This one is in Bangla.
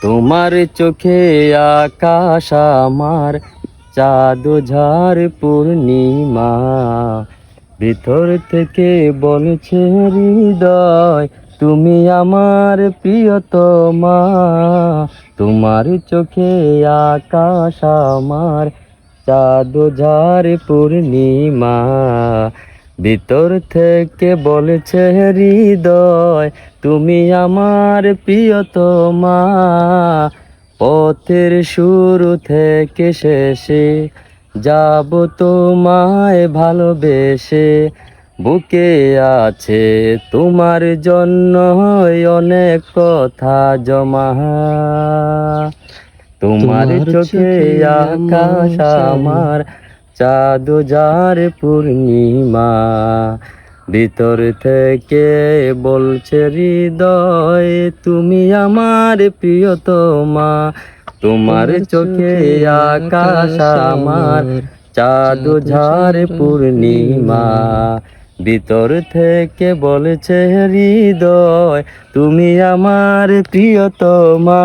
তোমার চোখে আকাশ আমার, চাঁদ ঝাড় পূর্ণিমা, ভিতর থেকে বলছে হৃদয় তুমি আমার প্রিয়তমা। তোমার চোখে আকাশ আমার, চাঁদ ঝাড় পূর্ণিমা, ভিতর থেকে বলছে হৃদয় তুমি আমার প্রিয়তমা। পথের শুরু থেকে শেষে যাব তোমায় ভালোবেসে, বুকে আছে তোমার জন্য অনেক কথা জমা। তোমার চোখে আকাশ আমার, চাঁদ যার পূর্ণিমা, ভিতর থেকে বলছে হৃদয় তুমি আমার প্রিয়তমা। তোমার চোখে আকাশ আমার, চাঁদ ঝাড় পূর্ণিমা, ভিতর থেকে বলছে হৃদয় তুমি আমার প্রিয়তমা।